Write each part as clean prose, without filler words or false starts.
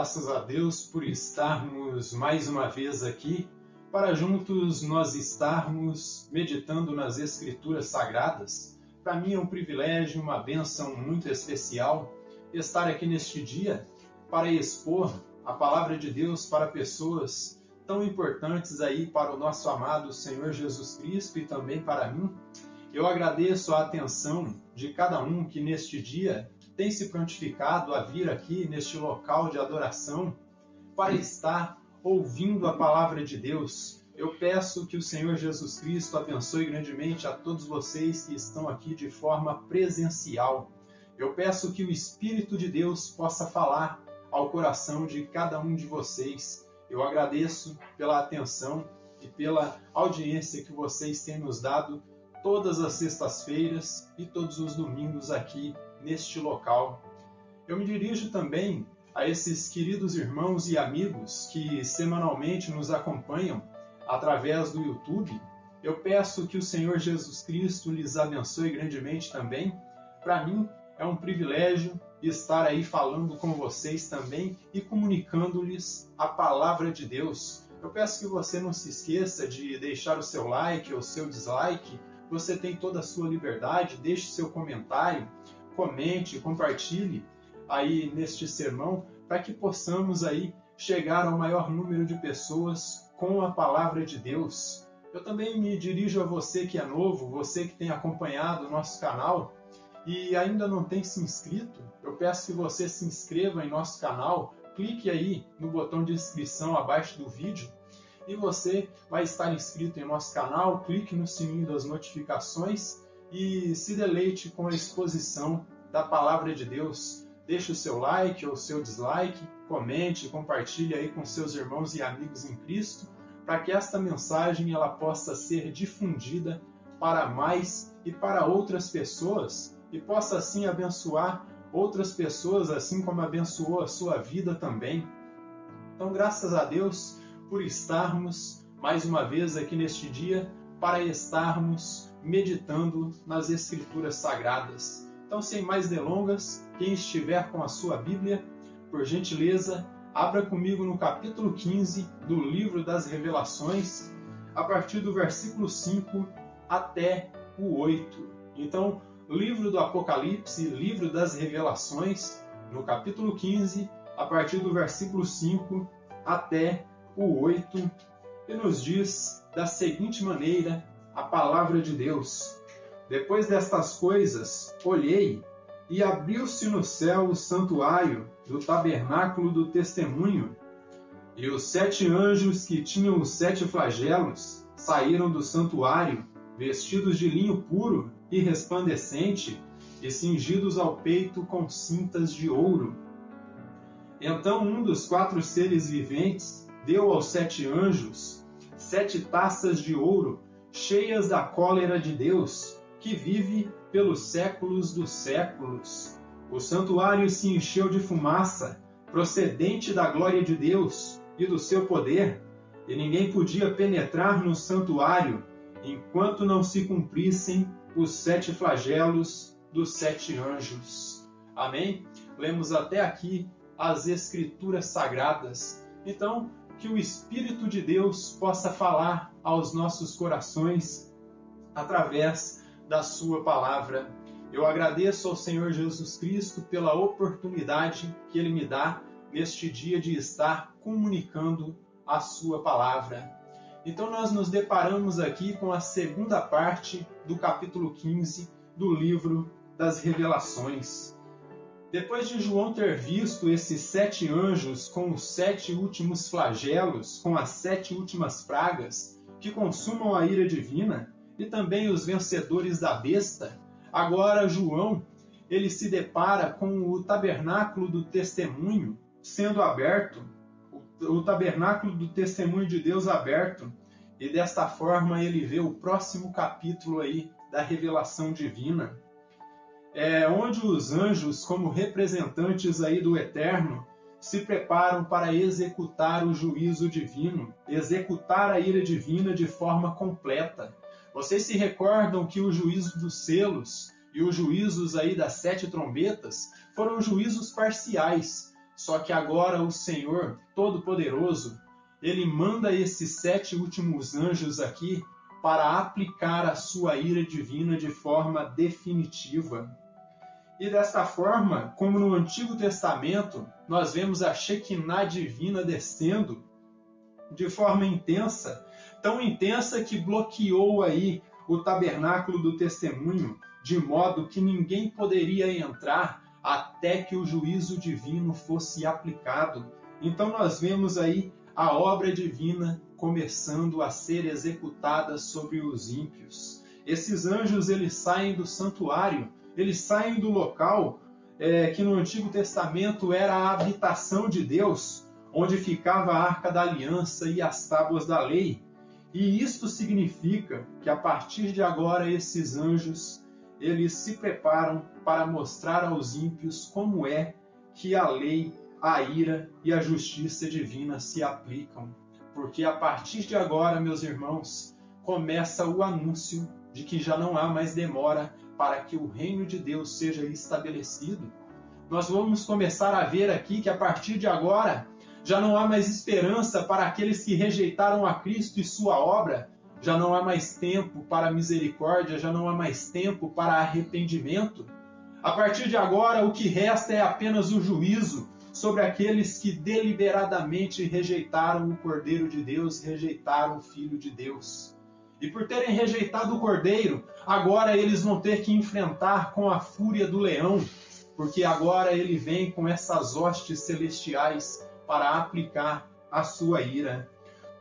Graças a Deus por estarmos mais uma vez aqui para juntos nós estarmos meditando nas Escrituras Sagradas. Para mim é um privilégio, uma bênção muito especial estar aqui neste dia para expor a Palavra de Deus para pessoas tão importantes aí para o nosso amado Senhor Jesus Cristo e também para mim. Eu agradeço a atenção de cada um que neste dia tem se prontificado a vir aqui neste local de adoração para estar ouvindo a Palavra de Deus. Eu peço que o Senhor Jesus Cristo abençoe grandemente a todos vocês que estão aqui de forma presencial. Eu peço que o Espírito de Deus possa falar ao coração de cada um de vocês. Eu agradeço pela atenção e pela audiência que vocês têm nos dado todas as sextas-feiras e todos os domingos aqui neste local. Eu me dirijo também a esses queridos irmãos e amigos que semanalmente nos acompanham através do YouTube. Eu peço que o Senhor Jesus Cristo lhes abençoe grandemente também. Para mim é um privilégio estar aí falando com vocês também e comunicando-lhes a Palavra de Deus. Eu peço que você não se esqueça de deixar o seu like ou o seu dislike. Você tem toda a sua liberdade, deixe seu comentário, comente, compartilhe aí neste sermão para que possamos aí chegar ao maior número de pessoas com a Palavra de Deus. Eu também me dirijo a você que é novo, você que tem acompanhado o nosso canal e ainda não tem se inscrito. Eu peço que você se inscreva em nosso canal, clique aí no botão de inscrição abaixo do vídeo e você vai estar inscrito em nosso canal, clique no sininho das notificações e se deleite com a exposição da Palavra de Deus. Deixe o seu like ou o seu dislike, comente, compartilhe aí com seus irmãos e amigos em Cristo, para que esta mensagem ela possa ser difundida para mais e para outras pessoas e possa assim abençoar outras pessoas, assim como abençoou a sua vida também. Então, graças a Deus por estarmos mais uma vez aqui neste dia para estarmos meditando nas Escrituras Sagradas. Então, sem mais delongas, quem estiver com a sua Bíblia, por gentileza, abra comigo no capítulo 15 do livro das Revelações, a partir do versículo 5 até o 8. Então, livro do Apocalipse, livro das Revelações, no capítulo 15, a partir do versículo 5 até o 8, e nos diz da seguinte maneira a palavra de Deus. Depois destas coisas, olhei, e abriu-se no céu o santuário do tabernáculo do testemunho, e os 7 anjos que tinham os 7 flagelos saíram do santuário, vestidos de linho puro e resplandecente, e cingidos ao peito com cintas de ouro. Então um dos 4 seres viventes deu aos 7 anjos 7 taças de ouro, cheias da cólera de Deus, que vive pelos séculos dos séculos. O santuário se encheu de fumaça, procedente da glória de Deus e do seu poder, e ninguém podia penetrar no santuário, enquanto não se cumprissem os 7 flagelos dos 7 anjos. Amém? Lemos até aqui as Escrituras Sagradas. Então, que o Espírito de Deus possa falar aos nossos corações através da sua palavra. Eu agradeço ao Senhor Jesus Cristo pela oportunidade que Ele me dá neste dia de estar comunicando a sua palavra. Então nós nos deparamos aqui com a segunda parte do capítulo 15 do livro das Revelações. Depois de João ter visto esses 7 anjos com os 7 últimos flagelos, com as 7 últimas pragas que consumam a ira divina, e também os vencedores da besta, agora João ele se depara com o tabernáculo do testemunho sendo aberto, o tabernáculo do testemunho de Deus aberto, e desta forma ele vê o próximo capítulo aí da revelação divina. Onde os anjos, como representantes aí do Eterno, se preparam para executar o juízo divino, executar a ira divina de forma completa. Vocês se recordam que o juízo dos selos e os juízos aí das 7 trombetas foram juízos parciais, Só que agora o Senhor Todo-Poderoso, ele manda esses 7 últimos anjos aqui para aplicar a sua ira divina de forma definitiva. E desta forma, como no Antigo Testamento, nós vemos a Shekinah divina descendo de forma intensa, tão intensa que bloqueou aí o tabernáculo do testemunho, de modo que ninguém poderia entrar até que o juízo divino fosse aplicado. Então nós vemos aí a obra divina começando a ser executada sobre os ímpios. Esses anjos, eles saem do santuário, eles saem do local que no Antigo Testamento era a habitação de Deus, onde ficava a Arca da Aliança e as tábuas da lei. E isto significa que a partir de agora esses anjos, eles se preparam para mostrar aos ímpios como é que a lei, a ira e a justiça divina se aplicam. Porque a partir de agora, meus irmãos, começa o anúncio de que já não há mais demora para que o reino de Deus seja estabelecido. Nós vamos começar a ver aqui que a partir de agora já não há mais esperança para aqueles que rejeitaram a Cristo e sua obra, já não há mais tempo para misericórdia, já não há mais tempo para arrependimento. A partir de agora, o que resta é apenas o juízo sobre aqueles que deliberadamente rejeitaram o Cordeiro de Deus, rejeitaram o Filho de Deus. E por terem rejeitado o Cordeiro, agora eles vão ter que enfrentar com a fúria do leão, porque agora ele vem com essas hostes celestiais para aplicar a sua ira.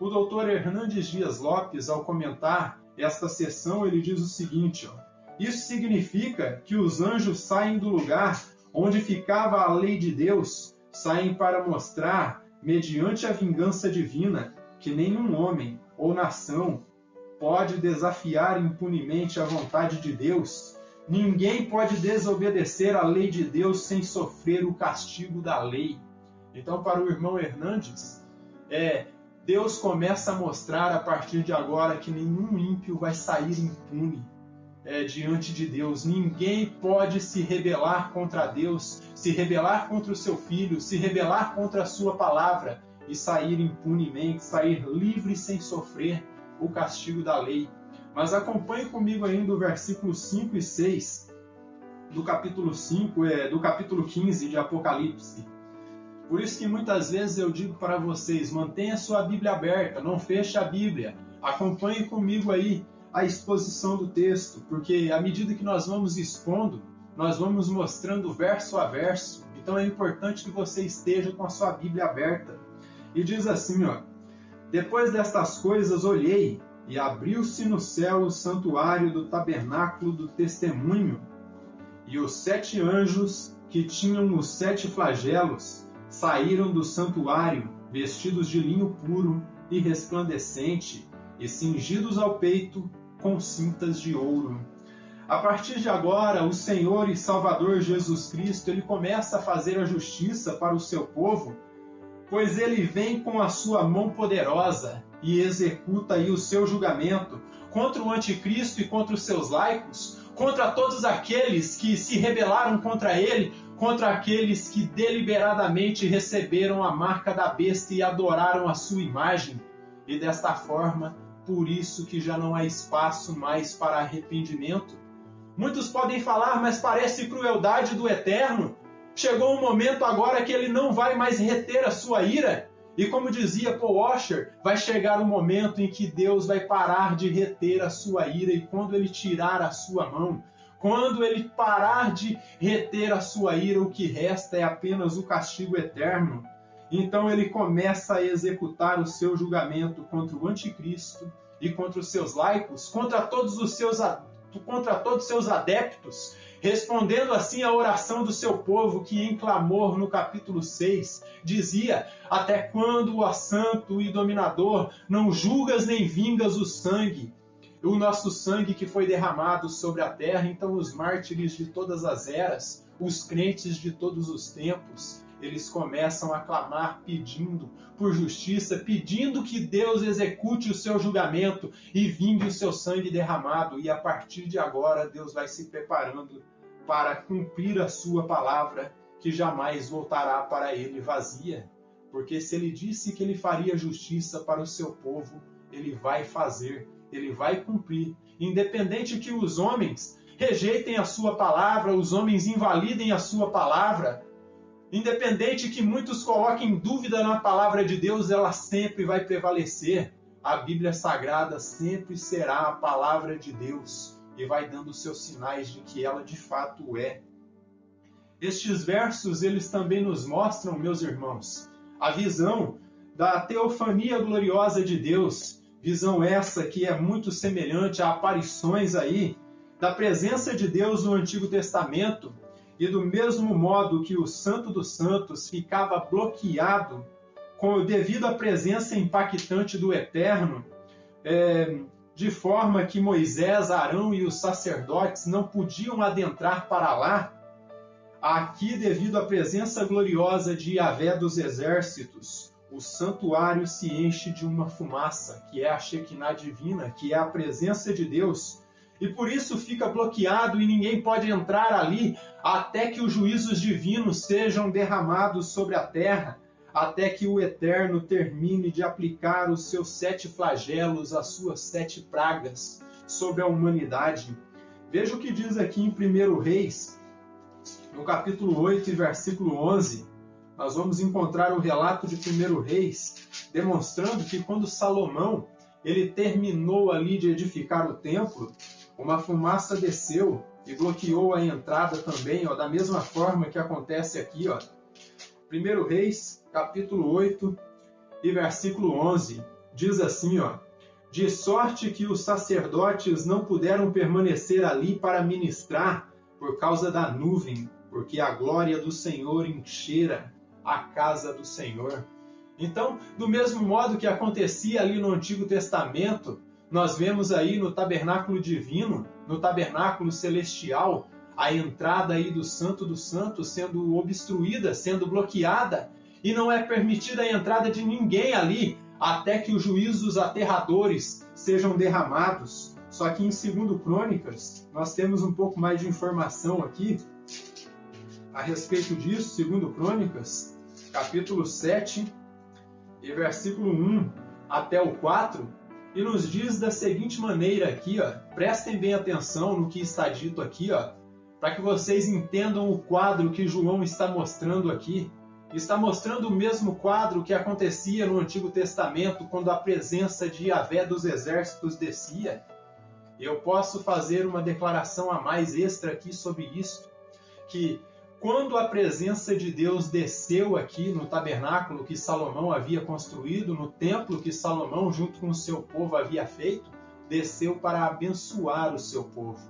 O Dr. Hernandes Dias Lopes, ao comentar esta sessão, ele diz o seguinte: isso significa que os anjos saem do lugar onde ficava a lei de Deus, saem para mostrar, mediante a vingança divina, que nenhum homem ou nação pode desafiar impunemente a vontade de Deus. Ninguém pode desobedecer a lei de Deus sem sofrer o castigo da lei. Então, para o irmão Hernandes, Deus começa a mostrar a partir de agora que nenhum ímpio vai sair impune diante de Deus. Ninguém pode se rebelar contra Deus, se rebelar contra o seu Filho, se rebelar contra a sua palavra e sair impunemente, sair livre sem sofrer o castigo da lei. Mas acompanhe comigo ainda o versículo 5 e 6 do capítulo 15 de Apocalipse. Por isso que muitas vezes eu digo para vocês, mantenha sua Bíblia aberta, não feche a Bíblia. Acompanhe comigo aí a exposição do texto, porque à medida que nós vamos expondo, nós vamos mostrando verso a verso. Então é importante que você esteja com a sua Bíblia aberta. E diz assim, depois destas coisas olhei, e abriu-se no céu o santuário do tabernáculo do testemunho, e os 7 anjos que tinham os 7 flagelos saíram do santuário, vestidos de linho puro e resplandecente, e cingidos ao peito com cintas de ouro. A partir de agora, o Senhor e Salvador Jesus Cristo, ele começa a fazer a justiça para o seu povo, pois ele vem com a sua mão poderosa e executa aí o seu julgamento contra o anticristo e contra os seus laicos, contra todos aqueles que se rebelaram contra ele, contra aqueles que deliberadamente receberam a marca da besta e adoraram a sua imagem. E desta forma, por isso que já não há espaço mais para arrependimento. Muitos podem falar, mas parece crueldade do Eterno. Chegou um momento agora que ele não vai mais reter a sua ira. E como dizia Paul Washer, vai chegar um momento em que Deus vai parar de reter a sua ira, e quando ele tirar a sua mão, quando ele parar de reter a sua ira, o que resta é apenas o castigo eterno. Então ele começa a executar o seu julgamento contra o anticristo e contra os seus laicos, contra todos os seus adeptos, respondendo assim à oração do seu povo, que em clamor no capítulo 6 dizia: até quando, ó santo e dominador, não julgas nem vingas o sangue, o nosso sangue que foi derramado sobre a terra? Então os mártires de todas as eras, os crentes de todos os tempos, eles começam a clamar pedindo por justiça, pedindo que Deus execute o seu julgamento e vingue o seu sangue derramado. E a partir de agora, Deus vai se preparando para cumprir a sua palavra que jamais voltará para ele vazia, porque se ele disse que ele faria justiça para o seu povo, ele vai fazer, ele vai cumprir, independente que os homens rejeitem a sua palavra, os homens invalidem a sua palavra, independente que muitos coloquem dúvida na palavra de Deus, ela sempre vai prevalecer. A Bíblia Sagrada sempre será a palavra de Deus e vai dando seus sinais de que ela de fato é. Estes versos, eles também nos mostram, meus irmãos, a visão da teofania gloriosa de Deus, visão essa que é muito semelhante a aparições aí da presença de Deus no Antigo Testamento, e do mesmo modo que o Santo dos Santos ficava bloqueado devido à presença impactante do Eterno, de forma que Moisés, Arão e os sacerdotes não podiam adentrar para lá, aqui, devido à presença gloriosa de Yahvé dos exércitos, o santuário se enche de uma fumaça, que é a Shekinah divina, que é a presença de Deus, e por isso fica bloqueado e ninguém pode entrar ali até que os juízos divinos sejam derramados sobre a terra, até que o Eterno termine de aplicar os seus 7 flagelos, as suas 7 pragas sobre a humanidade. Veja o que diz aqui em 1 Reis, no capítulo 8 e versículo 11. Nós vamos encontrar o relato de 1 Reis, demonstrando que quando Salomão ele terminou ali de edificar o templo, uma fumaça desceu e bloqueou a entrada também, da mesma forma que acontece aqui. 1 Reis, capítulo 8 e versículo 11, diz assim, de sorte que os sacerdotes não puderam permanecer ali para ministrar por causa da nuvem, porque a glória do Senhor enchera a casa do Senhor. Então, do mesmo modo que acontecia ali no Antigo Testamento, nós vemos aí no tabernáculo divino, no tabernáculo celestial, a entrada aí do Santo dos Santos sendo obstruída, sendo bloqueada, e não é permitida a entrada de ninguém ali, até que os juízos aterradores sejam derramados. Só que em 2 Crônicas, nós temos um pouco mais de informação aqui a respeito disso. 2 Crônicas, capítulo 7, e versículo 1 até o 4, e nos diz da seguinte maneira aqui, prestem bem atenção no que está dito aqui, para que vocês entendam o quadro que João está mostrando aqui. Está mostrando o mesmo quadro que acontecia no Antigo Testamento, quando a presença de Yahvé dos exércitos descia. Eu posso fazer uma declaração a mais extra aqui sobre isso, que quando a presença de Deus desceu aqui no tabernáculo que Salomão havia construído, no templo que Salomão, junto com o seu povo, havia feito, desceu para abençoar o seu povo.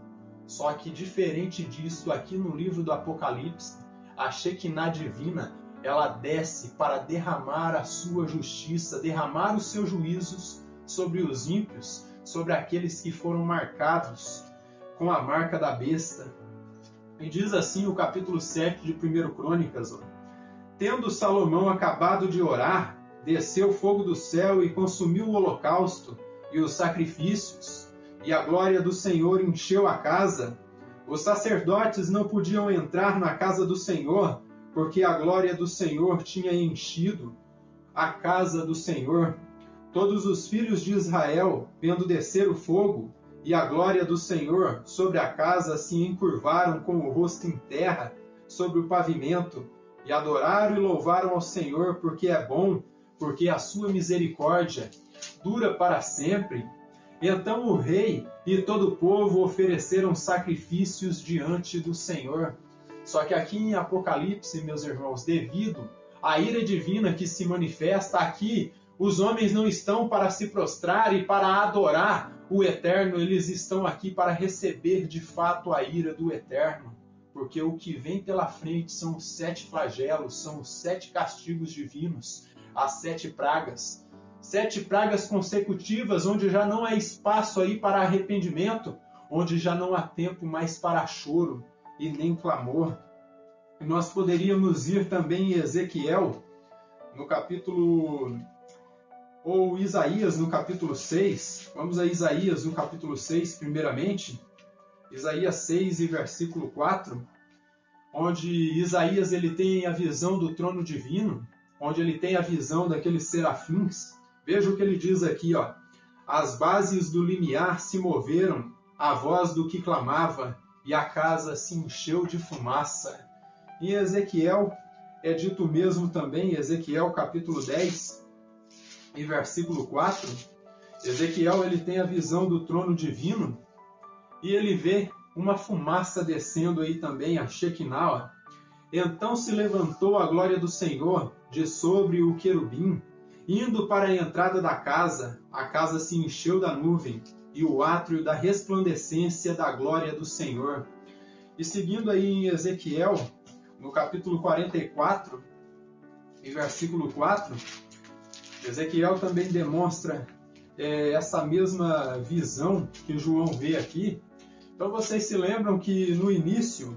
Só que, diferente disso, aqui no livro do Apocalipse, a Shekinah divina, ela desce para derramar a sua justiça, derramar os seus juízos sobre os ímpios, sobre aqueles que foram marcados com a marca da besta. E diz assim o capítulo 7 de 1 Crônicas, tendo Salomão acabado de orar, desceu fogo do céu e consumiu o holocausto e os sacrifícios, e a glória do Senhor encheu a casa. Os sacerdotes não podiam entrar na casa do Senhor, porque a glória do Senhor tinha enchido a casa do Senhor. Todos os filhos de Israel, vendo descer o fogo e a glória do Senhor sobre a casa, se encurvaram com o rosto em terra sobre o pavimento, e adoraram e louvaram ao Senhor, porque é bom, porque a sua misericórdia dura para sempre. Então o rei e todo o povo ofereceram sacrifícios diante do Senhor. Só que aqui em Apocalipse, meus irmãos, devido à ira divina que se manifesta aqui, os homens não estão para se prostrar e para adorar o Eterno, eles estão aqui para receber de fato a ira do Eterno. Porque o que vem pela frente são os 7 flagelos, são os 7 castigos divinos, as 7 pragas. 7 pragas consecutivas, onde já não há espaço aí para arrependimento, onde já não há tempo mais para choro e nem clamor. E nós poderíamos ir também em Ezequiel, no capítulo... ou Isaías, no capítulo 6. Vamos a Isaías, no capítulo 6, primeiramente. Isaías 6 e versículo 4. onde Isaías ele tem a visão do trono divino, onde ele tem a visão daqueles serafins. Veja o que ele diz aqui, ó. As bases do limiar se moveram, a voz do que clamava, e a casa se encheu de fumaça. Em Ezequiel é dito mesmo também, Ezequiel capítulo 10 e versículo 4, Ezequiel ele tem a visão do trono divino e ele vê uma fumaça descendo aí também, a Shekinah. Então se levantou a glória do Senhor de sobre o querubim, indo para a entrada da casa, a casa se encheu da nuvem, e o átrio da resplandecência da glória do Senhor. E seguindo aí em Ezequiel, no capítulo 44, e versículo 4, Ezequiel também demonstra essa mesma visão que João vê aqui. Então vocês se lembram que no início,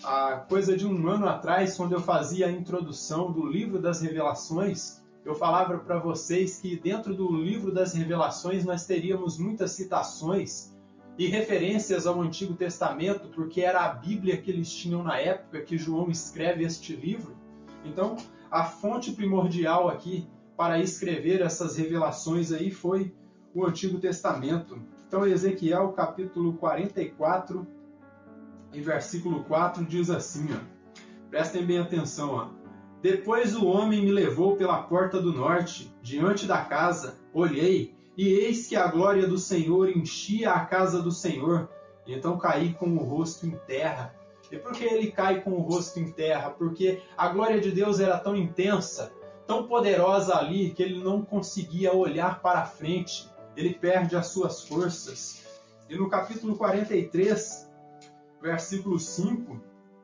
a coisa de um ano atrás, quando eu fazia a introdução do livro das Revelações, eu falava para vocês que dentro do livro das Revelações nós teríamos muitas citações e referências ao Antigo Testamento, porque era a Bíblia que eles tinham na época que João escreve este livro. Então, a fonte primordial aqui para escrever essas revelações aí foi o Antigo Testamento. Então, Ezequiel capítulo 44 e versículo 4 diz assim, ó, prestem bem atenção, ó. Depois o homem me levou pela porta do norte, diante da casa, olhei, e eis que a glória do Senhor enchia a casa do Senhor. Então caí com o rosto em terra. E por que ele cai com o rosto em terra? Porque a glória de Deus era tão intensa, tão poderosa ali, que ele não conseguia olhar para frente. Ele perde as suas forças. E no capítulo 43, versículo 5,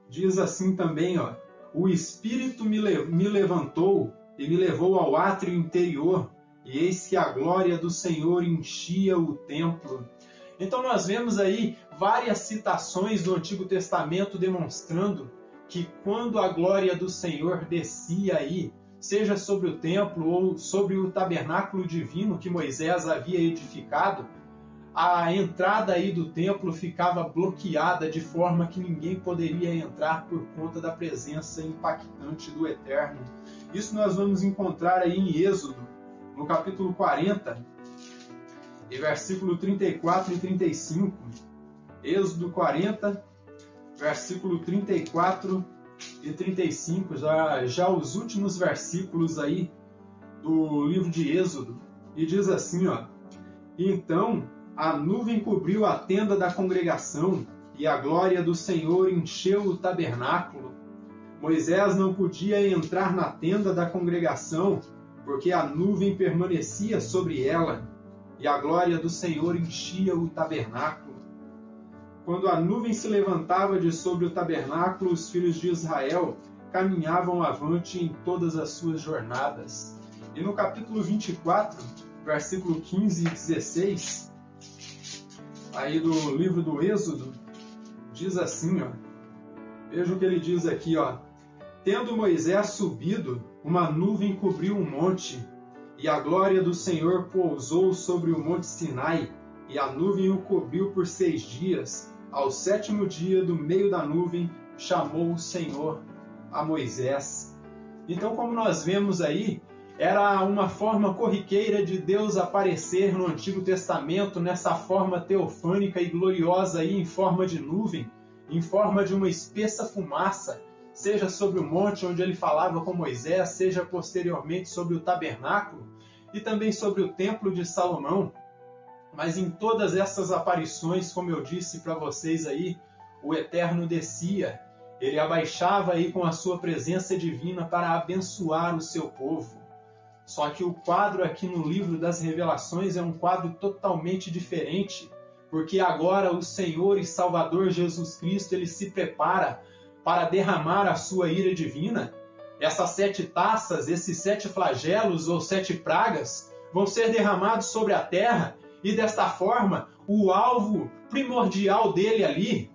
diz assim também, ó, o Espírito me levantou e me levou ao átrio interior, e eis que a glória do Senhor enchia o templo. Então nós vemos aí várias citações do Antigo Testamento demonstrando que quando a glória do Senhor descia aí, seja sobre o templo ou sobre o tabernáculo divino que Moisés havia edificado, a entrada aí do templo ficava bloqueada de forma que ninguém poderia entrar por conta da presença impactante do Eterno. Isso nós vamos encontrar aí em Êxodo, no capítulo 40, e versículo 34 e 35. Êxodo 40, versículo 34 e 35, já os últimos versículos aí do livro de Êxodo. E diz assim, ó, então a nuvem cobriu a tenda da congregação, e a glória do Senhor encheu o tabernáculo. Moisés não podia entrar na tenda da congregação, porque a nuvem permanecia sobre ela, e a glória do Senhor enchia o tabernáculo. Quando a nuvem se levantava de sobre o tabernáculo, os filhos de Israel caminhavam avante em todas as suas jornadas. E no capítulo 24, versículo 15 e 16, aí do livro do Êxodo, diz assim, ó, veja o que ele diz aqui, ó, tendo Moisés subido, uma nuvem cobriu um monte, e a glória do Senhor pousou sobre o monte Sinai, e a nuvem o cobriu por 6 dias. Ao 7º dia, do meio da nuvem, chamou o Senhor a Moisés. Então, como nós vemos aí, era uma forma corriqueira de Deus aparecer no Antigo Testamento nessa forma teofânica e gloriosa aí, em forma de nuvem, em forma de uma espessa fumaça, seja sobre o monte onde ele falava com Moisés, seja posteriormente sobre o tabernáculo e também sobre o templo de Salomão. Mas em todas essas aparições, como eu disse para vocês aí, o Eterno descia, ele abaixava aí com a sua presença divina para abençoar o seu povo. Só que o quadro aqui no livro das Revelações é um quadro totalmente diferente, porque agora o Senhor e Salvador Jesus Cristo ele se prepara para derramar a sua ira divina. Essas 7 taças, esses 7 flagelos ou 7 pragas vão ser derramados sobre a terra, e desta forma o alvo primordial dele ali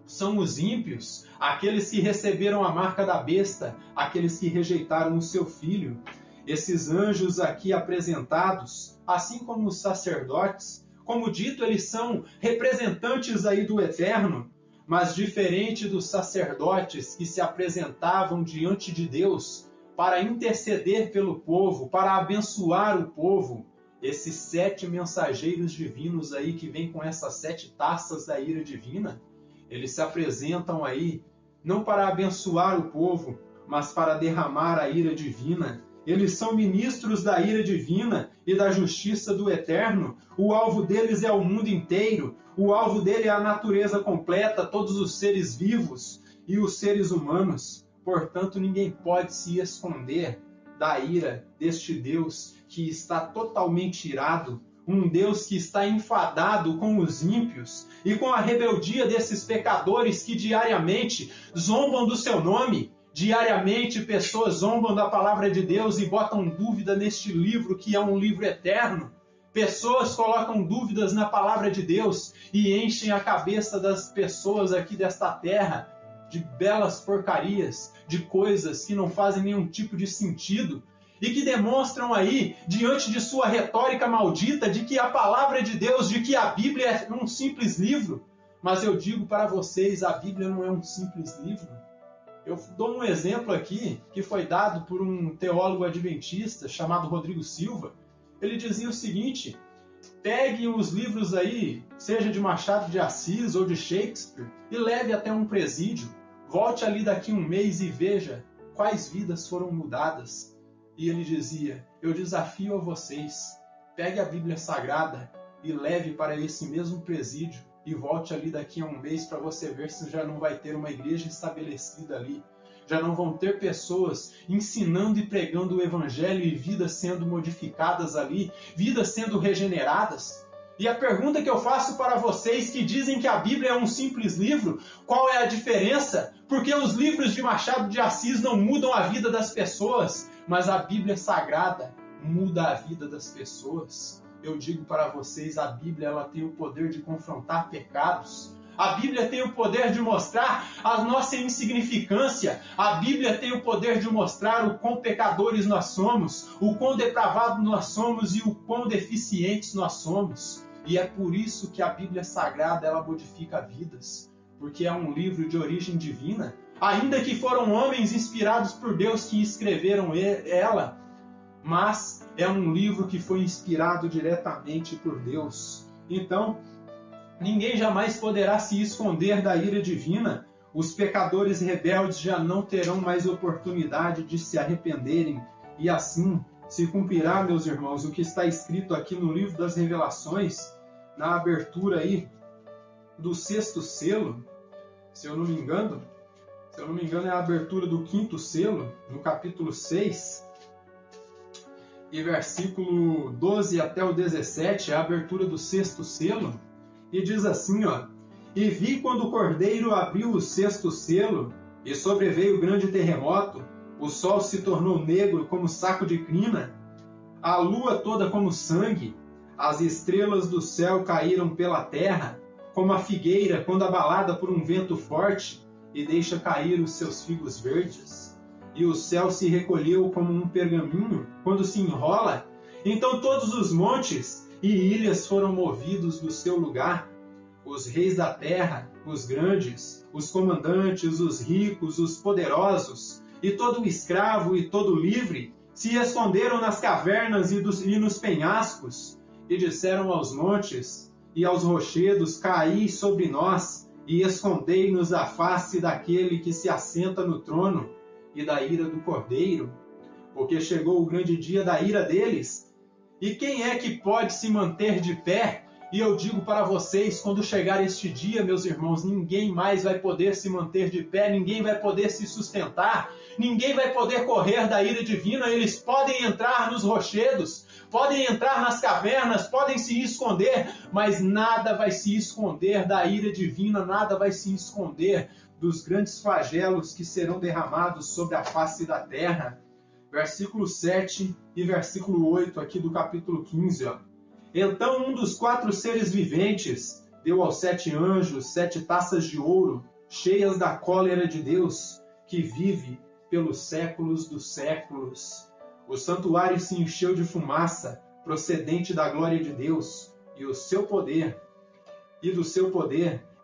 são os ímpios, aqueles que receberam a marca da besta, aqueles que rejeitaram o seu filho. Esses anjos aqui apresentados, assim como os sacerdotes, como dito, eles são representantes aí do Eterno, Mas diferente dos sacerdotes que se apresentavam diante de Deus para interceder pelo povo, para abençoar o povo, esses 7 mensageiros divinos aí que vêm com essas 7 taças da ira divina, eles se apresentam aí não para abençoar o povo, mas para derramar a ira divina. Eles são ministros da ira divina e da justiça do Eterno. O alvo deles é o mundo inteiro. O alvo dele é a natureza completa, todos os seres vivos e os seres humanos. Portanto, ninguém pode se esconder da ira deste Deus que está totalmente irado, um Deus que está enfadado com os ímpios e com a rebeldia desses pecadores que diariamente zombam do seu nome. Diariamente pessoas zombam da palavra de Deus e botam dúvida neste livro que é um livro eterno. Pessoas colocam dúvidas na palavra de Deus e enchem a cabeça das pessoas aqui desta terra de belas porcarias, de coisas que não fazem nenhum tipo de sentido e que demonstram aí, diante de sua retórica maldita, de que a palavra de Deus, de que a Bíblia é um simples livro. Mas eu digo para vocês, a Bíblia não é um simples livro. Eu dou um exemplo aqui que foi dado por um teólogo adventista chamado Rodrigo Silva. Ele dizia o seguinte: pegue os livros aí, seja de Machado de Assis ou de Shakespeare, e leve até um presídio. Volte ali daqui um mês e veja quais vidas foram mudadas. E ele dizia: eu desafio a vocês, pegue a Bíblia Sagrada e leve para esse mesmo presídio e volte ali daqui a um mês para você ver se já não vai ter uma igreja estabelecida ali. Já não vão ter pessoas ensinando e pregando o Evangelho e vidas sendo modificadas ali, vidas sendo regeneradas. E a pergunta que eu faço para vocês que dizem que a Bíblia é um simples livro, qual é a diferença? Porque os livros de Machado de Assis não mudam a vida das pessoas, mas a Bíblia Sagrada muda a vida das pessoas. Eu digo para vocês, a Bíblia ela tem o poder de confrontar pecados. A Bíblia tem o poder de mostrar a nossa insignificância. A Bíblia tem o poder de mostrar o quão pecadores nós somos, o quão depravados nós somos e o quão deficientes nós somos. E é por isso que a Bíblia Sagrada ela modifica vidas, porque é um livro de origem divina. Ainda que foram homens inspirados por Deus que escreveram ela, mas é um livro que foi inspirado diretamente por Deus. Então, ninguém jamais poderá se esconder da ira divina. Os pecadores rebeldes já não terão mais oportunidade de se arrependerem. E assim se cumprirá, meus irmãos, o que está escrito aqui no livro das Revelações, na abertura aí do 6º selo, se eu não me engano é a abertura do 5º selo, no capítulo 6, e versículo 12 até o 17, é a abertura do 6º selo, e diz assim, ó: E vi quando o Cordeiro abriu o 6º selo, e sobreveio grande terremoto, o sol se tornou negro como saco de crina, a lua toda como sangue, as estrelas do céu caíram pela terra, como a figueira quando abalada por um vento forte, e deixa cair os seus figos verdes. E o céu se recolheu como um pergaminho quando se enrola. Então todos os montes e ilhas foram movidos do seu lugar. Os reis da terra, os grandes, os comandantes, os ricos, os poderosos, e todo escravo e todo livre, se esconderam nas cavernas e nos penhascos, e disseram aos montes e aos rochedos: caí sobre nós, e escondei-nos da face daquele que se assenta no trono e da ira do Cordeiro, porque chegou o grande dia da ira deles. E quem é que pode se manter de pé? E eu digo para vocês, quando chegar este dia, meus irmãos, ninguém mais vai poder se manter de pé, ninguém vai poder se sustentar, ninguém vai poder correr da ira divina. Eles podem entrar nos rochedos, podem entrar nas cavernas, podem se esconder, mas nada vai se esconder da ira divina, nada vai se esconder dos grandes flagelos que serão derramados sobre a face da terra. Versículo 7 e versículo 8 aqui do capítulo 15, ó. Então um dos 4 seres viventes deu aos 7 anjos 7 taças de ouro, cheias da cólera de Deus, que vive pelos séculos dos séculos. O santuário se encheu de fumaça, procedente da glória de Deus, e do seu poder,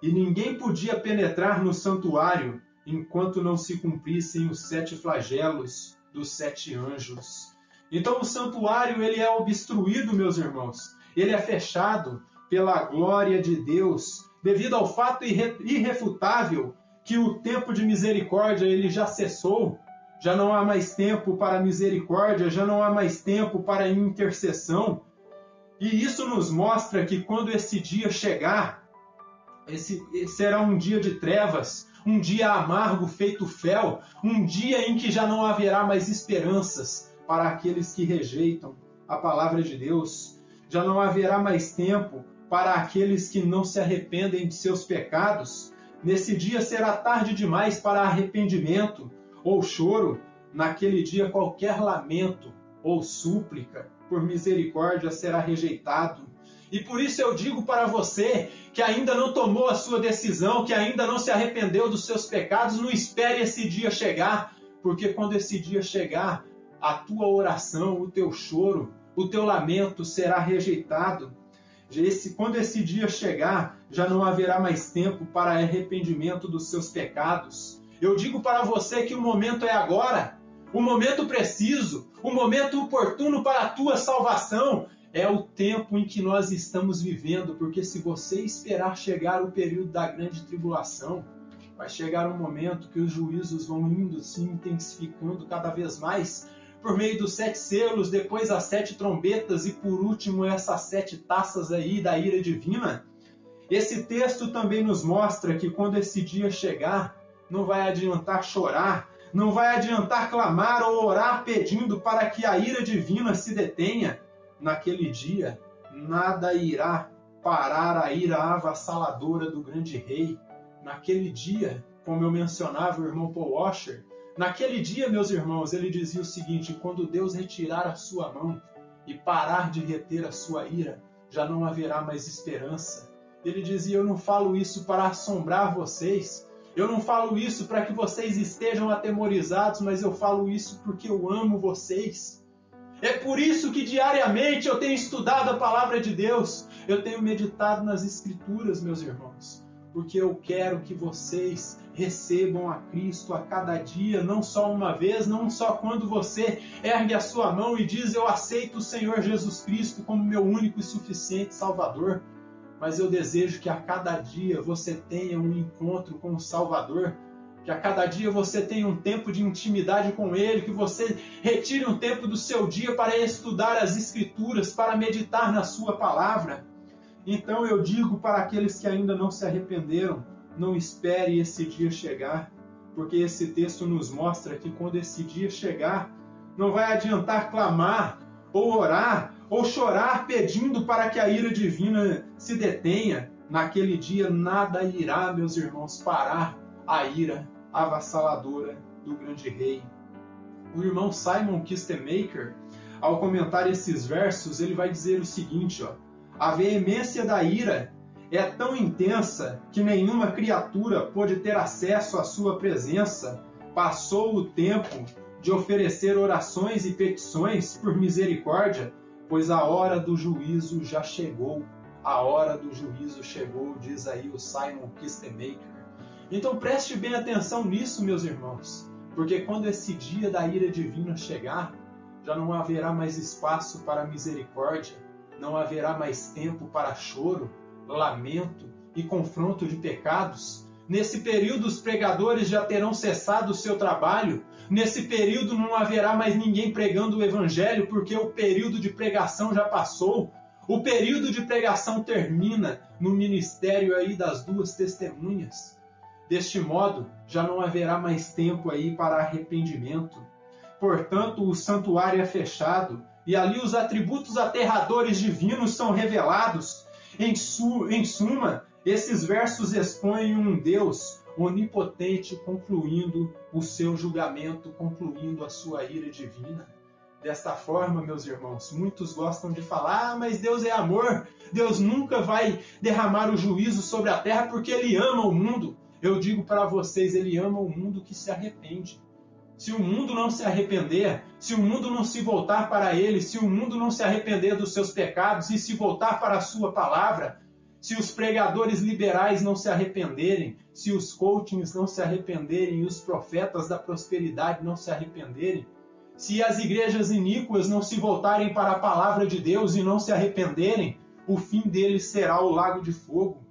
e ninguém podia penetrar no santuário enquanto não se cumprissem os 7 flagelos dos 7 anjos. Então o santuário ele é obstruído, meus irmãos. Ele é fechado pela glória de Deus, devido ao fato irrefutável que o tempo de misericórdia ele já cessou. Já não há mais tempo para misericórdia, já não há mais tempo para intercessão. E isso nos mostra que quando esse dia chegar, esse será um dia de trevas, um dia amargo feito fel, um dia em que já não haverá mais esperanças para aqueles que rejeitam a palavra de Deus. Já não haverá mais tempo para aqueles que não se arrependem de seus pecados. Nesse dia será tarde demais para arrependimento ou choro. Naquele dia qualquer lamento ou súplica por misericórdia será rejeitado. E por isso eu digo para você que ainda não tomou a sua decisão, que ainda não se arrependeu dos seus pecados, não espere esse dia chegar, porque quando esse dia chegar, a tua oração, o teu choro, o teu lamento será rejeitado. Quando esse dia chegar, já não haverá mais tempo para arrependimento dos seus pecados. Eu digo para você que o momento é agora, o momento preciso, o momento oportuno para a tua salvação. É o tempo em que nós estamos vivendo, porque se você esperar chegar o período da grande tribulação, vai chegar um momento que os juízos vão indo se intensificando cada vez mais, por meio dos 7 selos, depois as 7 trombetas e por último essas 7 taças aí da ira divina. Esse texto também nos mostra que quando esse dia chegar, não vai adiantar chorar, não vai adiantar clamar ou orar pedindo para que a ira divina se detenha. Naquele dia, nada irá parar a ira avassaladora do grande rei. Naquele dia, como eu mencionava o irmão Paul Washer, naquele dia, meus irmãos, ele dizia o seguinte: quando Deus retirar a sua mão e parar de reter a sua ira, já não haverá mais esperança. Ele dizia: eu não falo isso para assombrar vocês, eu não falo isso para que vocês estejam atemorizados, mas eu falo isso porque eu amo vocês. É por isso que diariamente eu tenho estudado a palavra de Deus, eu tenho meditado nas Escrituras, meus irmãos, porque eu quero que vocês recebam a Cristo a cada dia, não só uma vez, não só quando você ergue a sua mão e diz: eu aceito o Senhor Jesus Cristo como meu único e suficiente Salvador, mas eu desejo que a cada dia você tenha um encontro com o Salvador, que a cada dia você tenha um tempo de intimidade com Ele, que você retire um tempo do seu dia para estudar as Escrituras, para meditar na sua palavra. Então eu digo para aqueles que ainda não se arrependeram, não espere esse dia chegar, porque esse texto nos mostra que quando esse dia chegar, não vai adiantar clamar, ou orar, ou chorar pedindo para que a ira divina se detenha. Naquele dia nada irá, meus irmãos, parar a ira avassaladora do grande rei. O irmão Simon Kistemaker, ao comentar esses versos, ele vai dizer o seguinte: a veemência da ira é tão intensa que nenhuma criatura pôde ter acesso à sua presença. Passou o tempo de oferecer orações e petições por misericórdia, pois a hora do juízo já chegou. A hora do juízo chegou, diz aí o Simon Kistemaker. Então preste bem atenção nisso, meus irmãos, porque quando esse dia da ira divina chegar, já não haverá mais espaço para misericórdia, não haverá mais tempo para choro, lamento e confronto de pecados. Nesse período os pregadores já terão cessado o seu trabalho, nesse período não haverá mais ninguém pregando o evangelho, porque o período de pregação já passou. O período de pregação termina no ministério aí das 2 testemunhas. Deste modo, já não haverá mais tempo aí para arrependimento. Portanto, o santuário é fechado e ali os atributos aterradores divinos são revelados. Em suma, esses versos expõem um Deus onipotente concluindo o seu julgamento, concluindo a sua ira divina. Desta forma, meus irmãos, muitos gostam de falar: mas Deus é amor, Deus nunca vai derramar o juízo sobre a terra porque Ele ama o mundo. Eu digo para vocês, Ele ama o mundo que se arrepende. Se o mundo não se arrepender, se o mundo não se voltar para Ele, se o mundo não se arrepender dos seus pecados e se voltar para a sua palavra, se os pregadores liberais não se arrependerem, se os coachings não se arrependerem e os profetas da prosperidade não se arrependerem, se as igrejas iníquas não se voltarem para a palavra de Deus e não se arrependerem, o fim deles será o lago de fogo.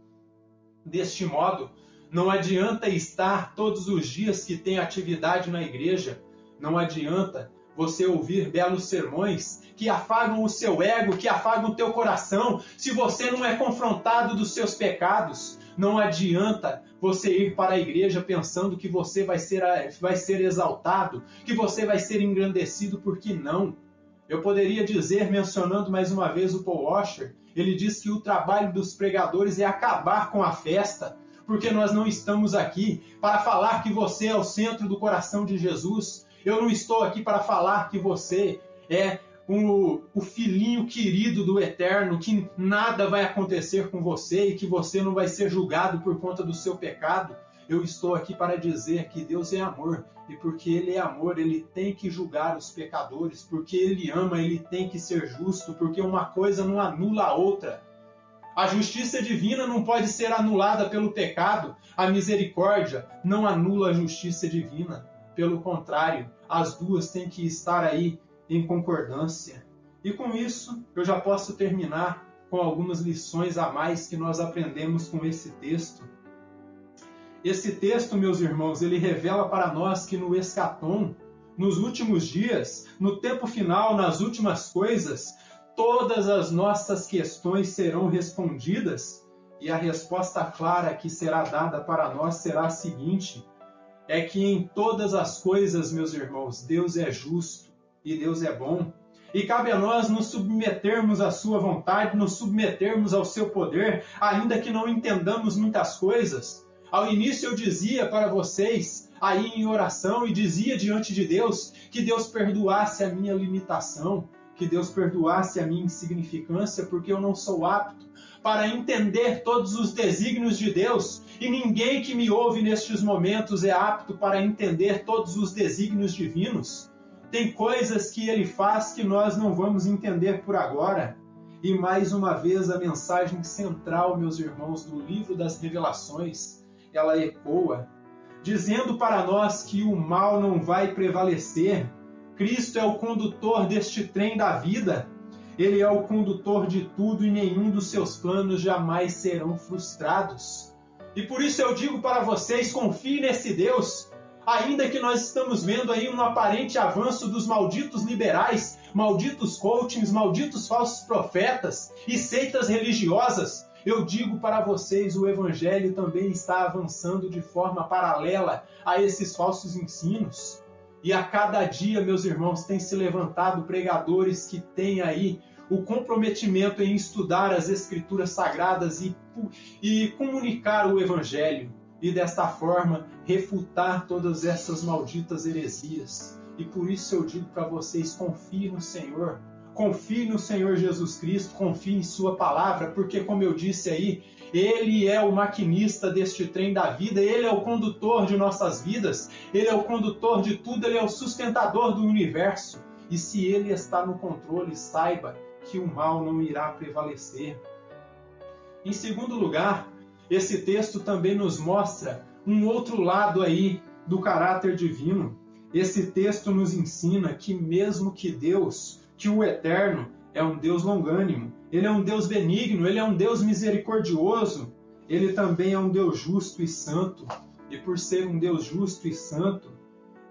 Deste modo, não adianta estar todos os dias que tem atividade na igreja, não adianta você ouvir belos sermões que afagam o seu ego, que afagam o teu coração, se você não é confrontado dos seus pecados. Não adianta você ir para a igreja pensando que você vai ser exaltado, que você vai ser engrandecido, porque não. Eu poderia dizer, mencionando mais uma vez o Paul Washer, ele diz que o trabalho dos pregadores é acabar com a festa, porque nós não estamos aqui para falar que você é o centro do coração de Jesus. Eu não estou aqui para falar que você é o filhinho querido do Eterno, que nada vai acontecer com você e que você não vai ser julgado por conta do seu pecado. Eu estou aqui para dizer que Deus é amor, e porque Ele é amor, Ele tem que julgar os pecadores, porque Ele ama, Ele tem que ser justo, porque uma coisa não anula a outra. A justiça divina não pode ser anulada pelo pecado, a misericórdia não anula a justiça divina. Pelo contrário, as duas têm que estar aí em concordância. E com isso, eu já posso terminar com algumas lições a mais que nós aprendemos com esse texto. Esse texto, meus irmãos, ele revela para nós que no escatom, nos últimos dias, no tempo final, nas últimas coisas, todas as nossas questões serão respondidas, e a resposta clara que será dada para nós será a seguinte: é que em todas as coisas, meus irmãos, Deus é justo e Deus é bom. E cabe a nós nos submetermos à sua vontade, nos submetermos ao seu poder, ainda que não entendamos muitas coisas. Ao início eu dizia para vocês, aí em oração, e dizia diante de Deus, que Deus perdoasse a minha limitação, que Deus perdoasse a minha insignificância, porque eu não sou apto para entender todos os desígnios de Deus, e ninguém que me ouve nestes momentos é apto para entender todos os desígnios divinos. Tem coisas que Ele faz que nós não vamos entender por agora. E mais uma vez a mensagem central, meus irmãos, do livro das Revelações, ela ecoa, dizendo para nós que o mal não vai prevalecer. Cristo é o condutor deste trem da vida. Ele é o condutor de tudo e nenhum dos seus planos jamais serão frustrados. E por isso eu digo para vocês, confie nesse Deus. Ainda que nós estamos vendo aí um aparente avanço dos malditos liberais, malditos coachings, malditos falsos profetas e seitas religiosas, eu digo para vocês, o Evangelho também está avançando de forma paralela a esses falsos ensinos. E a cada dia, meus irmãos, tem se levantado pregadores que têm aí o comprometimento em estudar as Escrituras Sagradas e comunicar o Evangelho. E desta forma, refutar todas essas malditas heresias. E por isso eu digo para vocês, confie no Senhor. Confie no Senhor Jesus Cristo, confie em sua palavra, porque como eu disse aí, Ele é o maquinista deste trem da vida, Ele é o condutor de nossas vidas, Ele é o condutor de tudo, Ele é o sustentador do universo. E se Ele está no controle, saiba que o mal não irá prevalecer. Em segundo lugar, esse texto também nos mostra um outro lado aí do caráter divino. Esse texto nos ensina que mesmo que Deus, que o Eterno, é um Deus longânimo, Ele é um Deus benigno, Ele é um Deus misericordioso, Ele também é um Deus justo e santo. E por ser um Deus justo e santo,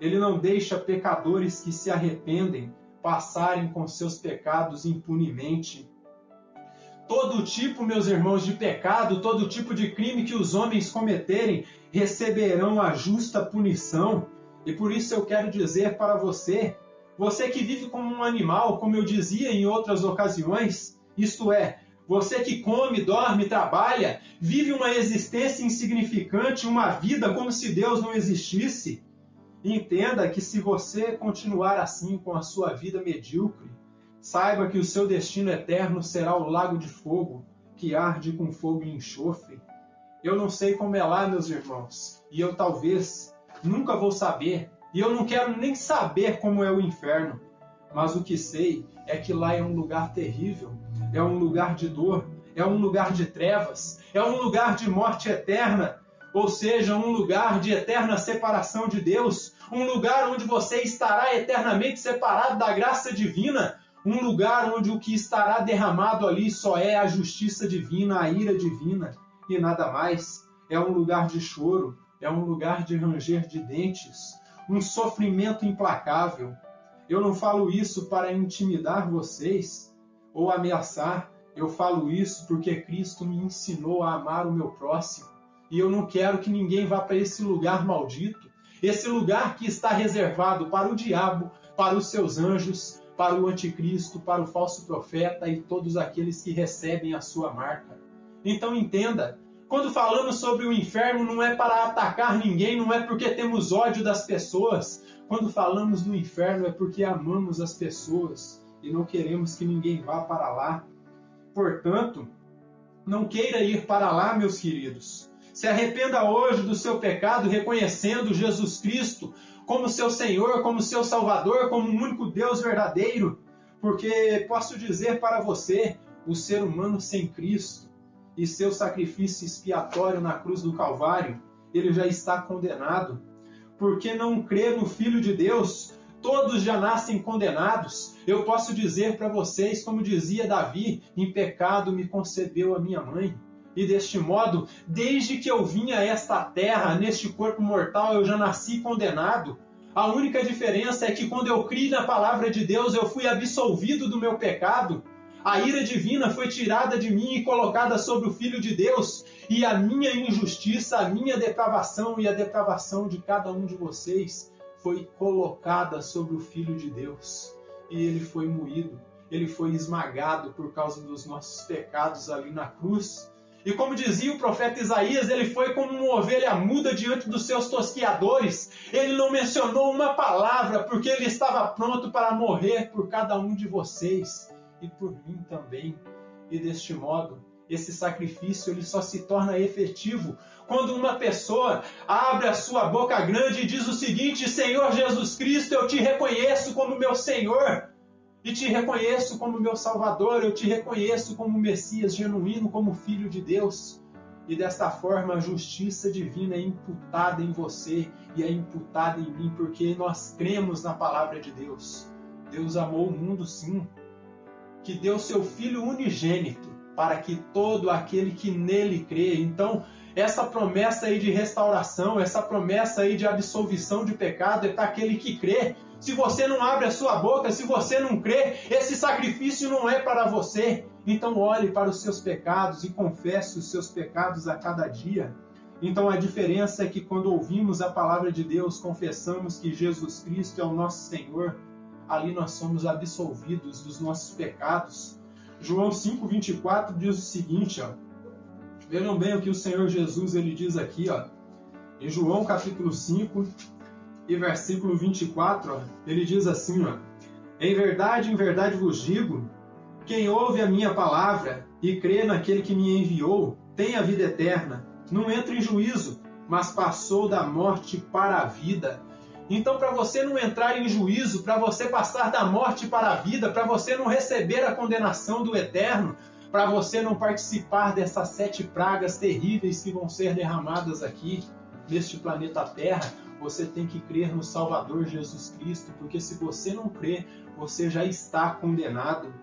Ele não deixa pecadores que se arrependem passarem com seus pecados impunemente. Todo tipo, meus irmãos, de pecado, todo tipo de crime que os homens cometerem, receberão a justa punição. E por isso eu quero dizer para você, você que vive como um animal, como eu dizia em outras ocasiões, isto é, você que come, dorme, trabalha, vive uma existência insignificante, uma vida como se Deus não existisse. Entenda que se você continuar assim com a sua vida medíocre, saiba que o seu destino eterno será o lago de fogo, que arde com fogo e enxofre. Eu não sei como é lá, meus irmãos, e eu talvez nunca vou saber, e eu não quero nem saber como é o inferno, mas o que sei é que lá é um lugar terrível, é um lugar de dor, é um lugar de trevas, é um lugar de morte eterna, ou seja, um lugar de eterna separação de Deus, um lugar onde você estará eternamente separado da graça divina, um lugar onde o que estará derramado ali só é a justiça divina, a ira divina e nada mais. É um lugar de choro, é um lugar de ranger de dentes, um sofrimento implacável. Eu não falo isso para intimidar vocês ou ameaçar, eu falo isso porque Cristo me ensinou a amar o meu próximo. E eu não quero que ninguém vá para esse lugar maldito, esse lugar que está reservado para o diabo, para os seus anjos, para o anticristo, para o falso profeta e todos aqueles que recebem a sua marca. Então entenda, quando falamos sobre o inferno não é para atacar ninguém, não é porque temos ódio das pessoas. Quando falamos do inferno é porque amamos as pessoas e não queremos que ninguém vá para lá. Portanto, não queira ir para lá, meus queridos. Se arrependa hoje do seu pecado, reconhecendo Jesus Cristo como seu Senhor, como seu Salvador, como o único Deus verdadeiro. Porque posso dizer para você, o ser humano sem Cristo e seu sacrifício expiatório na cruz do Calvário, ele já está condenado. Porque não crê no Filho de Deus, todos já nascem condenados. Eu posso dizer para vocês, como dizia Davi, em pecado me concebeu a minha mãe. E deste modo, desde que eu vim a esta terra, neste corpo mortal, eu já nasci condenado. A única diferença é que quando eu criei na palavra de Deus, eu fui absolvido do meu pecado. A ira divina foi tirada de mim e colocada sobre o Filho de Deus. E a minha injustiça, a minha depravação e a depravação de cada um de vocês foi colocada sobre o Filho de Deus. E ele foi moído, ele foi esmagado por causa dos nossos pecados ali na cruz. E como dizia o profeta Isaías, ele foi como uma ovelha muda diante dos seus tosquiadores. Ele não mencionou uma palavra, porque ele estava pronto para morrer por cada um de vocês e por mim também. E deste modo, esse sacrifício ele só se torna efetivo quando uma pessoa abre a sua boca grande e diz o seguinte: Senhor Jesus Cristo, eu te reconheço como meu Senhor. E te reconheço como meu Salvador, eu te reconheço como Messias genuíno, como Filho de Deus. E desta forma a justiça divina é imputada em você e é imputada em mim, porque nós cremos na palavra de Deus. Deus amou o mundo sim, que deu seu Filho unigênito, para que todo aquele que nele crê. Então, essa promessa aí de restauração, essa promessa aí de absolvição de pecado é para aquele que crê. Se você não abre a sua boca, se você não crê, esse sacrifício não é para você. Então olhe para os seus pecados e confesse os seus pecados a cada dia. Então a diferença é que quando ouvimos a palavra de Deus, confessamos que Jesus Cristo é o nosso Senhor, ali nós somos absolvidos dos nossos pecados. João 5,24 diz o seguinte, vejam bem o que o Senhor Jesus ele diz aqui, em João capítulo 5, e versículo 24, ele diz assim, em verdade vos digo, quem ouve a minha palavra e crê naquele que me enviou, tem a vida eterna, não entra em juízo, mas passou da morte para a vida. Então, para você não entrar em juízo, para você passar da morte para a vida, para você não receber a condenação do eterno, para você não participar dessas 7 pragas terríveis que vão ser derramadas aqui, neste planeta Terra, você tem que crer no Salvador Jesus Cristo, porque se você não crer, você já está condenado.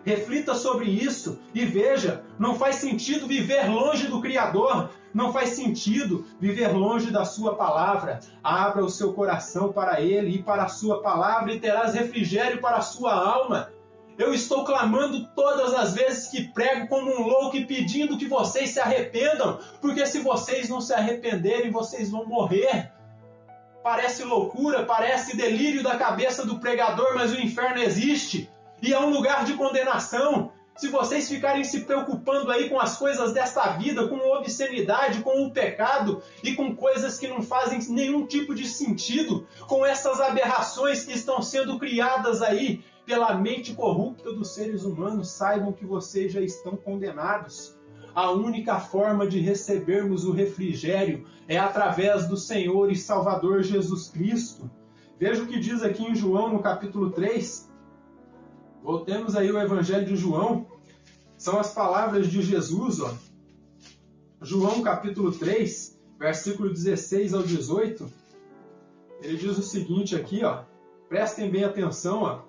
Reflita sobre isso e veja, não faz sentido viver longe do Criador, não faz sentido viver longe da sua palavra. Abra o seu coração para Ele e para a sua palavra e terás refrigério para a sua alma. Eu estou clamando todas as vezes que prego como um louco e pedindo que vocês se arrependam, porque se vocês não se arrependerem, vocês vão morrer. Parece loucura, parece delírio da cabeça do pregador, mas o inferno existe e é um lugar de condenação. Se vocês ficarem se preocupando aí com as coisas desta vida, com obscenidade, com o pecado e com coisas que não fazem nenhum tipo de sentido, com essas aberrações que estão sendo criadas aí pela mente corrupta dos seres humanos, saibam que vocês já estão condenados. A única forma de recebermos o refrigério é através do Senhor e Salvador Jesus Cristo. Veja o que diz aqui em João, no capítulo 3. Voltemos aí ao Evangelho de João. São as palavras de Jesus, ó. João capítulo 3, versículo 16 ao 18. Ele diz o seguinte aqui, ó. Prestem bem atenção, ó.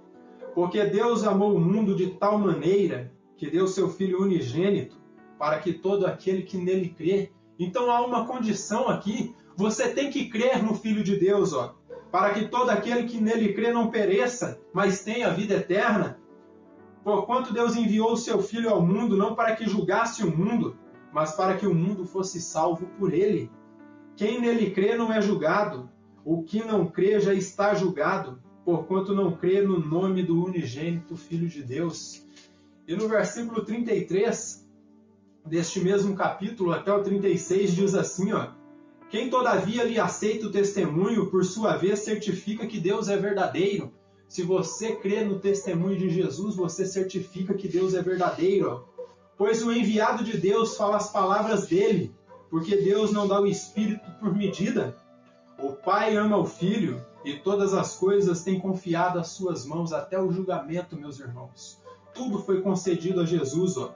Porque Deus amou o mundo de tal maneira que deu seu Filho unigênito para que todo aquele que nele crê. Então há uma condição aqui. Você tem que crer no Filho de Deus, ó, para que todo aquele que nele crê não pereça, mas tenha vida eterna. Porquanto Deus enviou o seu Filho ao mundo, não para que julgasse o mundo, mas para que o mundo fosse salvo por ele. Quem nele crê não é julgado. O que não crê já está julgado, porquanto não crê no nome do unigênito Filho de Deus. E no versículo 33 deste mesmo capítulo, até o 36, diz assim, ó. Quem todavia lhe aceita o testemunho, por sua vez certifica que Deus é verdadeiro. Se você crê no testemunho de Jesus, você certifica que Deus é verdadeiro. Ó. Pois o enviado de Deus fala as palavras dele, porque Deus não dá o Espírito por medida. O Pai ama o Filho, e todas as coisas têm confiado às suas mãos até o julgamento, meus irmãos. Tudo foi concedido a Jesus. Ó.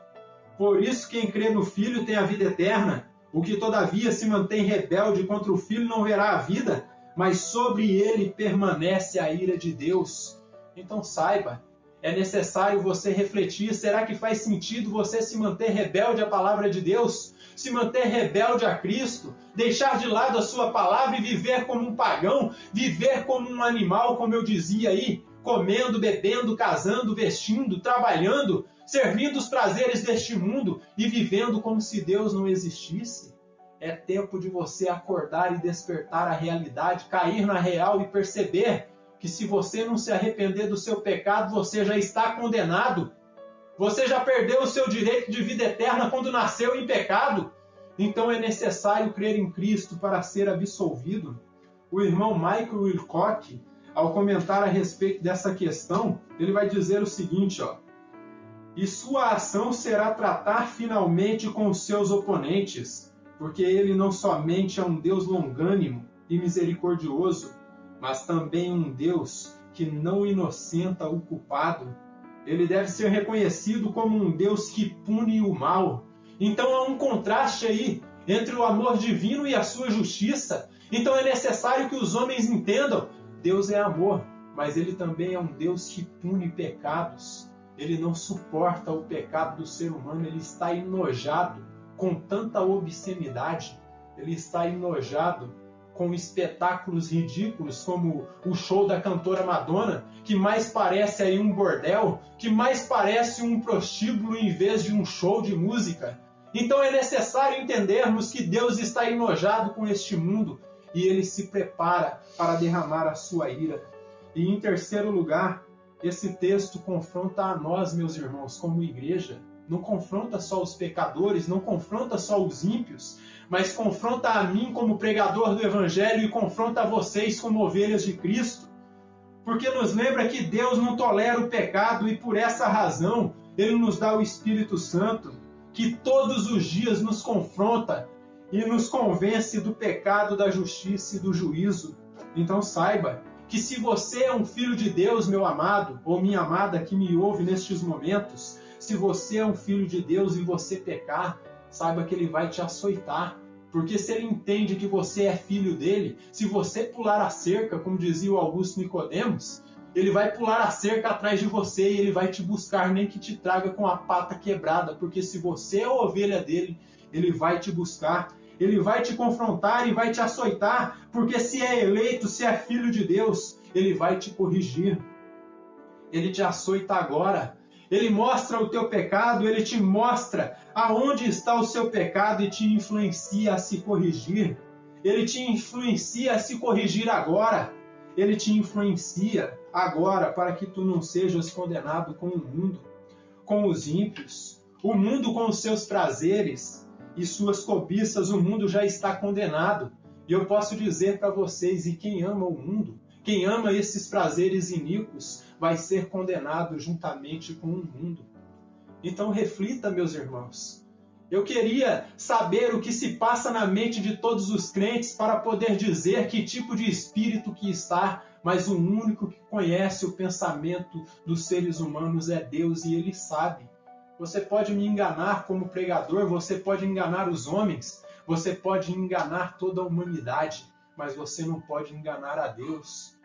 Por isso, quem crê no Filho tem a vida eterna. O que, todavia, se mantém rebelde contra o Filho não verá a vida, mas sobre ele permanece a ira de Deus. Então saiba, é necessário você refletir, será que faz sentido você se manter rebelde à palavra de Deus? Se manter rebelde a Cristo? Deixar de lado a sua palavra e viver como um pagão? Viver como um animal, como eu dizia aí? Comendo, bebendo, casando, vestindo, trabalhando, servindo os prazeres deste mundo e vivendo como se Deus não existisse? É tempo de você acordar e despertar a realidade, cair na real e perceber que se você não se arrepender do seu pecado, você já está condenado. Você já perdeu o seu direito de vida eterna quando nasceu em pecado. Então é necessário crer em Cristo para ser absolvido. O irmão Michael Wilcock, ao comentar a respeito dessa questão, ele vai dizer o seguinte, ó. E sua ação será tratar finalmente com os seus oponentes, porque ele não somente é um Deus longânimo e misericordioso, mas também um Deus que não inocenta o culpado. Ele deve ser reconhecido como um Deus que pune o mal. Então há um contraste aí entre o amor divino e a sua justiça. Então é necessário que os homens entendam, Deus é amor, mas ele também é um Deus que pune pecados. Ele não suporta o pecado do ser humano, ele está enojado com tanta obscenidade, ele está enojado com espetáculos ridículos como o show da cantora Madonna, que mais parece aí um bordel, que mais parece um prostíbulo em vez de um show de música. Então é necessário entendermos que Deus está enojado com este mundo e ele se prepara para derramar a sua ira. E em terceiro lugar, esse texto confronta a nós, meus irmãos, como igreja. Não confronta só os pecadores, não confronta só os ímpios, mas confronta a mim como pregador do Evangelho e confronta a vocês como ovelhas de Cristo. Porque nos lembra que Deus não tolera o pecado e por essa razão Ele nos dá o Espírito Santo, que todos os dias nos confronta e nos convence do pecado, da justiça e do juízo. Então saiba que se você é um filho de Deus, meu amado, ou minha amada que me ouve nestes momentos, se você é um filho de Deus e você pecar, saiba que ele vai te açoitar. Porque se ele entende que você é filho dele, se você pular a cerca, como dizia o Augusto Nicodemos, ele vai pular a cerca atrás de você e ele vai te buscar, nem que te traga com a pata quebrada. Porque se você é a ovelha dele, ele vai te buscar. Ele vai te confrontar e vai te açoitar, porque se é eleito, se é filho de Deus, ele vai te corrigir. Ele te açoita agora. Ele mostra o teu pecado, ele te mostra aonde está o seu pecado e te influencia a se corrigir. Ele te influencia a se corrigir agora. Ele te influencia agora para que tu não sejas condenado com o mundo, com os ímpios, o mundo com os seus prazeres e suas cobiças. O mundo já está condenado. E eu posso dizer para vocês, e quem ama o mundo, quem ama esses prazeres iníquos, vai ser condenado juntamente com o mundo. Então reflita, meus irmãos. Eu queria saber o que se passa na mente de todos os crentes para poder dizer que tipo de espírito que está, mas o único que conhece o pensamento dos seres humanos é Deus e Ele sabe. Você pode me enganar como pregador, você pode enganar os homens, você pode enganar toda a humanidade, mas você não pode enganar a Deus.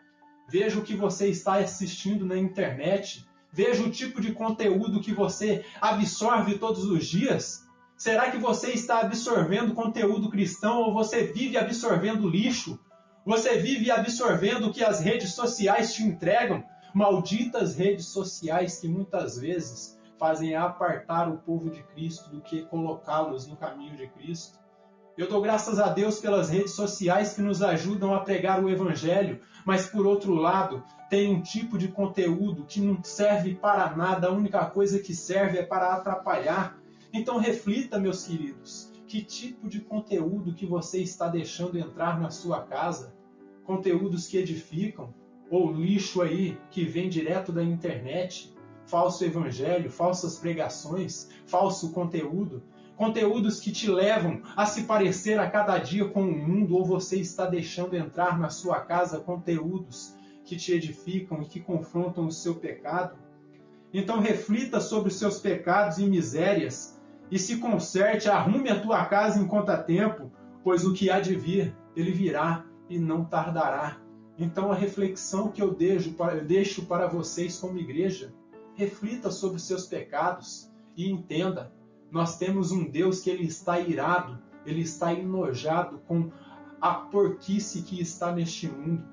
Veja o que você está assistindo na internet, veja o tipo de conteúdo que você absorve todos os dias. Será que você está absorvendo conteúdo cristão ou você vive absorvendo lixo? Você vive absorvendo o que as redes sociais te entregam? Malditas redes sociais que muitas vezes fazem apartar o povo de Cristo do que colocá-los no caminho de Cristo. Eu dou graças a Deus pelas redes sociais que nos ajudam a pregar o Evangelho, mas por outro lado, tem um tipo de conteúdo que não serve para nada, a única coisa que serve é para atrapalhar. Então reflita, meus queridos, que tipo de conteúdo que você está deixando entrar na sua casa? Conteúdos que edificam? Ou lixo aí que vem direto da internet? Falso evangelho, falsas pregações, falso conteúdo? Conteúdos que te levam a se parecer a cada dia com o mundo, ou você está deixando entrar na sua casa conteúdos que te edificam e que confrontam o seu pecado? Então reflita sobre os seus pecados e misérias e se conserte, arrume a tua casa enquanto há tempo, pois o que há de vir, ele virá e não tardará. Então a reflexão que eu deixo para vocês como igreja, reflita sobre os seus pecados e entenda, nós temos um Deus que ele está irado, ele está enojado com a porquice que está neste mundo.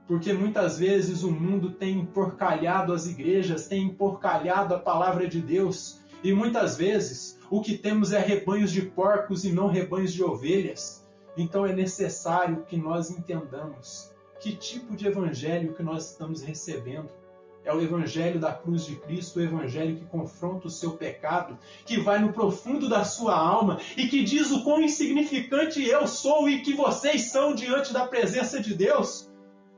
Porque muitas vezes o mundo tem emporcalhado as igrejas, tem emporcalhado a palavra de Deus. E muitas vezes o que temos é rebanhos de porcos e não rebanhos de ovelhas. Então é necessário que nós entendamos que tipo de evangelho que nós estamos recebendo. É o evangelho da cruz de Cristo, o evangelho que confronta o seu pecado, que vai no profundo da sua alma e que diz o quão insignificante eu sou e que vocês são diante da presença de Deus?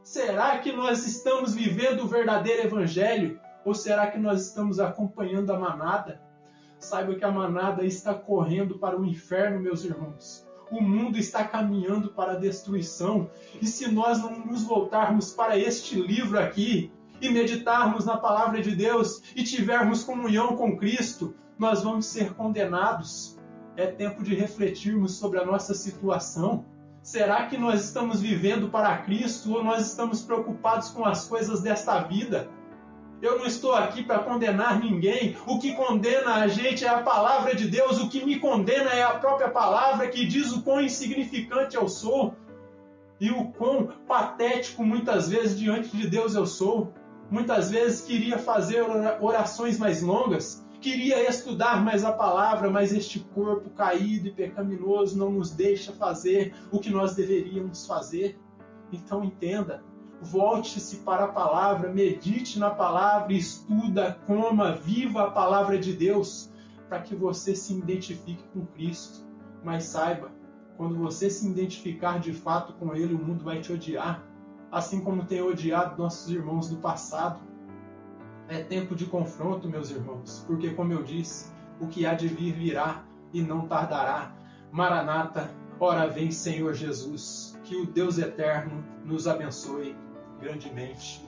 Será que nós estamos vivendo o verdadeiro evangelho? Ou será que nós estamos acompanhando a manada? Saiba que a manada está correndo para o inferno, meus irmãos. O mundo está caminhando para a destruição. E se nós não nos voltarmos para este livro aqui, e meditarmos na palavra de Deus, e tivermos comunhão com Cristo, nós vamos ser condenados. É tempo de refletirmos sobre a nossa situação. Será que nós estamos vivendo para Cristo ou nós estamos preocupados com as coisas desta vida? Eu não estou aqui para condenar ninguém. O que condena a gente é a palavra de Deus. O que me condena é a própria palavra que diz o quão insignificante eu sou e o quão patético muitas vezes diante de Deus eu sou. Muitas vezes queria fazer orações mais longas, queria estudar mais a palavra, mas este corpo caído e pecaminoso não nos deixa fazer o que nós deveríamos fazer. Então entenda, volte-se para a palavra, medite na palavra, estuda, coma, viva a palavra de Deus, para que você se identifique com Cristo. Mas saiba, quando você se identificar de fato com Ele, o mundo vai te odiar, assim como tem odiado nossos irmãos do passado. É tempo de confronto, meus irmãos, porque, como eu disse, o que há de vir virá e não tardará. Maranata, ora vem, Senhor Jesus. Que o Deus eterno nos abençoe grandemente.